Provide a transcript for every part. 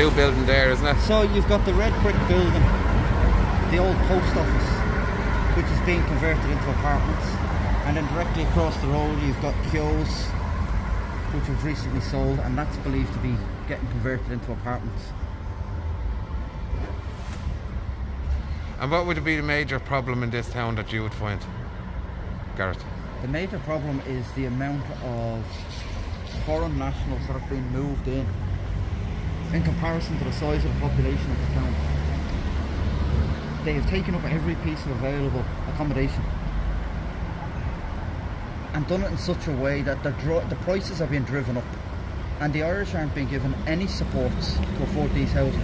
blue building there, isn't it? So you've got the red brick building, the old post office, which is being converted into apartments. And then directly across the road you've got Kyo's, which was recently sold, and that's believed to be getting converted into apartments. And what would be the major problem in this town that you would find, Gareth? The major problem is the amount of foreign nationals that have been moved in comparison to the size of the population of the town. They have taken up every piece of available accommodation and done it in such a way that the prices are being driven up, and the Irish aren't being given any supports to afford these houses.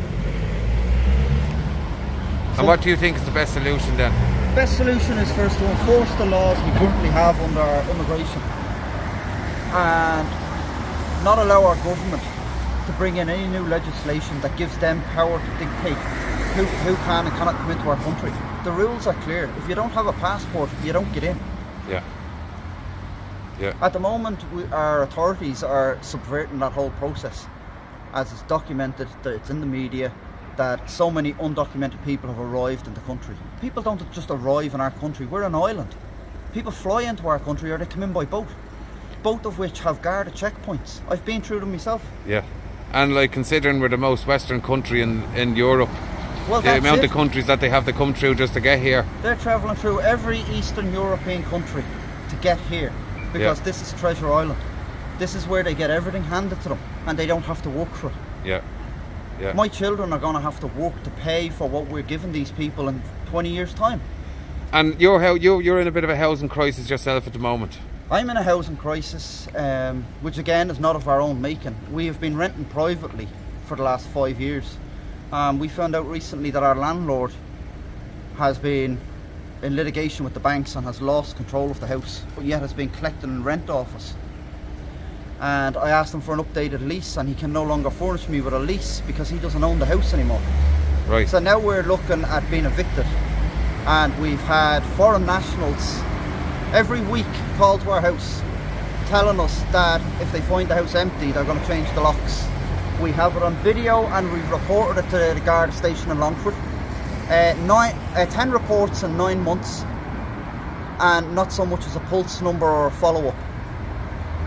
And what do you think is the best solution then? Best solution is first to enforce the laws we currently have under our immigration and not allow our government to bring in any new legislation that gives them power to dictate who can and cannot come into our country. The rules are clear. If you don't have a passport, you don't get in. Yeah. Yeah. At the moment, our authorities are subverting that whole process, as it's documented, that it's in the media, that so many undocumented people have arrived in the country. People don't just arrive in our country. We're an island. People fly into our country or they come in by boat, both of which have guarded checkpoints. I've been through them myself. Yeah. And like, considering we're the most western country in Europe, well, the amount of countries that they have to come through just to get here. They're travelling through every Eastern European country to get here, because this is Treasure Island. This is where they get everything handed to them and they don't have to work for it. Yeah. Yeah. My children are going to have to work to pay for what we're giving these people in 20 years' time. And you're in a bit of a housing crisis yourself at the moment. I'm in a housing crisis, which again is not of our own making. We have been renting privately for the last 5 years. We found out recently that our landlord has been in litigation with the banks and has lost control of the house, but yet has been collecting rent off us. And I asked him for an updated lease, and he can no longer furnish me with a lease because he doesn't own the house anymore. Right. So now we're looking at being evicted, and we've had foreign nationals every week call to our house telling us that if they find the house empty, they're going to change the locks. We have it on video and we've reported it to the guard station in Longford. 10 reports in 9 months, and not so much as a pulse number or a follow-up.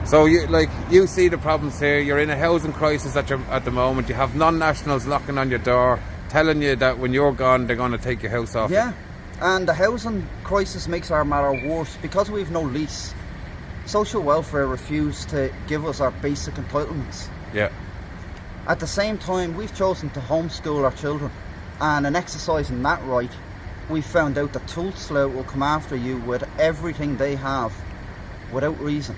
So you see the problems here. You're in a housing crisis at the moment. You have non-nationals knocking on your door, telling you that when you're gone, they're going to take your house off. Yeah, and the housing crisis makes our matter worse because we've no lease. Social welfare refused to give us our basic entitlements. Yeah. At the same time, we've chosen to homeschool our children, and in exercising that right, we found out that Tulsa will come after you with everything they have without reason.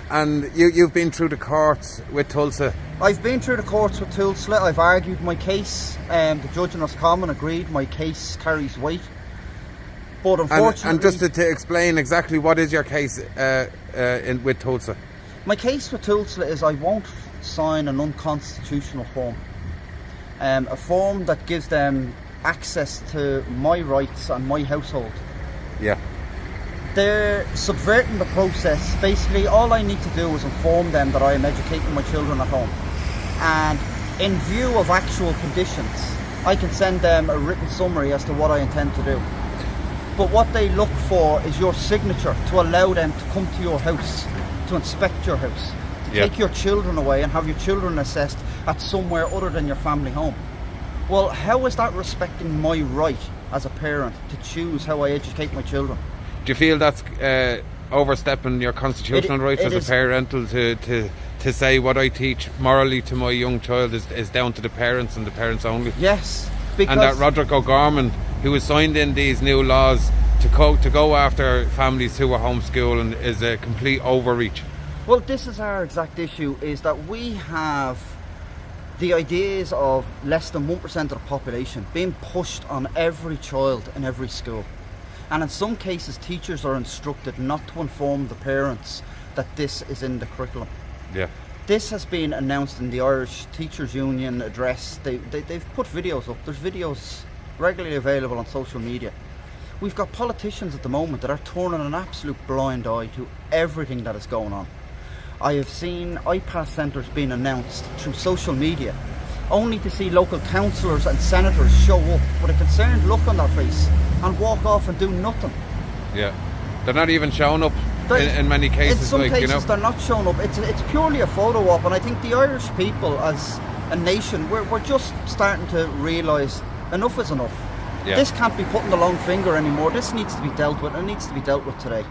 And you've been through the courts with Tulsa. I've been through the courts with Tulsa. I've argued my case. The judge in Roscommon agreed my case carries weight. But unfortunately... And just to explain exactly what is your case with Tulsa? My case with Tulsa is I won't sign an unconstitutional form. A form that gives them access to my rights and my household. Yeah. They're subverting the process. Basically, all I need to do is inform them that I am educating my children at home. And in view of actual conditions, I can send them a written summary as to what I intend to do. But what they look for is your signature to allow them to come to your house, to inspect your house, to take your children away and have your children assessed at somewhere other than your family home. Well, how is that respecting my right as a parent to choose how I educate my children? Do you feel that's overstepping your constitutional rights as a parental to say what I teach morally to my young child is down to the parents and the parents only? Yes. Because and that Roderick O'Gorman, who has signed in these new laws to go after families who are homeschooling, is a complete overreach. Well, this is our exact issue, is that we have the ideas of less than 1% of the population being pushed on every child in every school. And in some cases, teachers are instructed not to inform the parents that this is in the curriculum. Yeah. This has been announced in the Irish Teachers Union address. They've put videos up. There's videos regularly available on social media. We've got politicians at the moment that are turning an absolute blind eye to everything that is going on. I have seen iPass centres being announced through social media only to see local councillors and senators show up with a concerned look on their face and walk off and do nothing. Yeah, they're not even showing up in many cases. In some like, cases, you know, they're not showing up. It's purely a photo op, and I think the Irish people, as a nation, we're just starting to realise enough is enough. Yeah. This can't be putting the long finger anymore. This needs to be dealt with, and it needs to be dealt with today.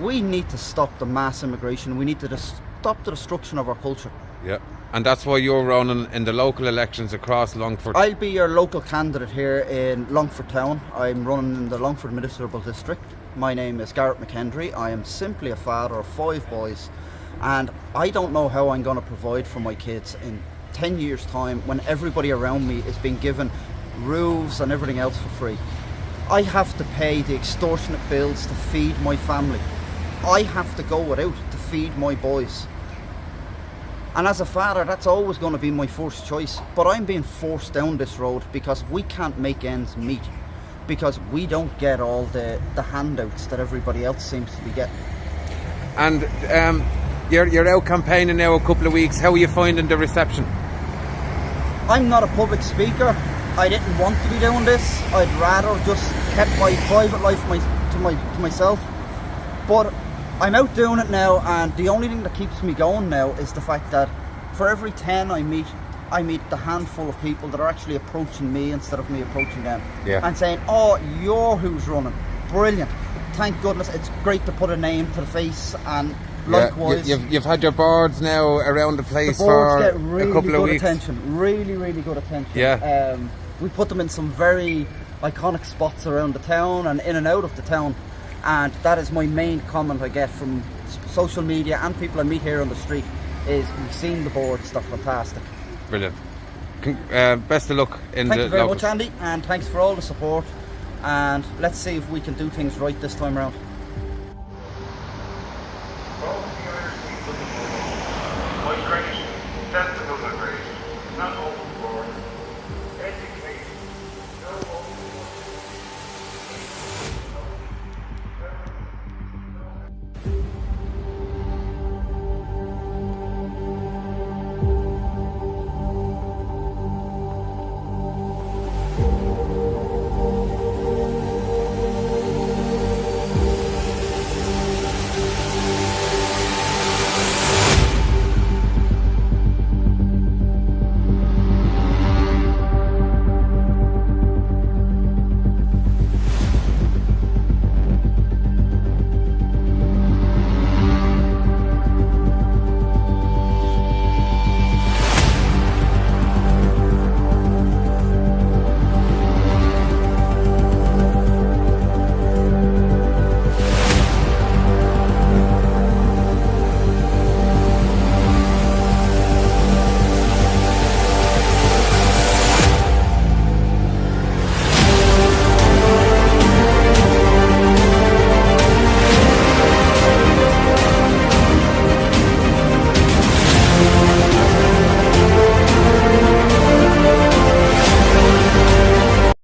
We need to stop the mass immigration. We need to stop the destruction of our culture. Yeah, and that's why you're running in the local elections across Longford. I'll be your local candidate here in Longford Town. I'm running in the Longford Municipal District. My name is Garrett McKendry. I am simply a father of 5 boys, and I don't know how I'm going to provide for my kids in 10 years' time when everybody around me is being given roofs and everything else for free. I have to pay the extortionate bills to feed my family. I have to go without to feed my boys. And as a father, that's always going to be my first choice. But I'm being forced down this road because we can't make ends meet. Because we don't get all the handouts that everybody else seems to be getting. And you're out campaigning now a couple of weeks. How are you finding the reception? I'm not a public speaker. I didn't want to be doing this. I'd rather just kept my private life to myself. But I'm out doing it now, and the only thing that keeps me going now is the fact that for every 10 I meet the handful of people that are actually approaching me instead of me approaching them. Yeah. And saying, oh, you're who's running. Brilliant. Thank goodness. It's great to put a name to the face, and likewise. Yeah, you've had your boards now around the place for get really a couple of weeks. Attention. Really, really good attention. Yeah. We put them in some very iconic spots around the town and in and out of the town. And that is my main comment I get from social media and people I meet here on the street is we've seen the boards, they're fantastic. Brilliant. Best of luck in Thank the you very locals. much, Andy, and thanks for all the support, and let's see if we can do things right this time around.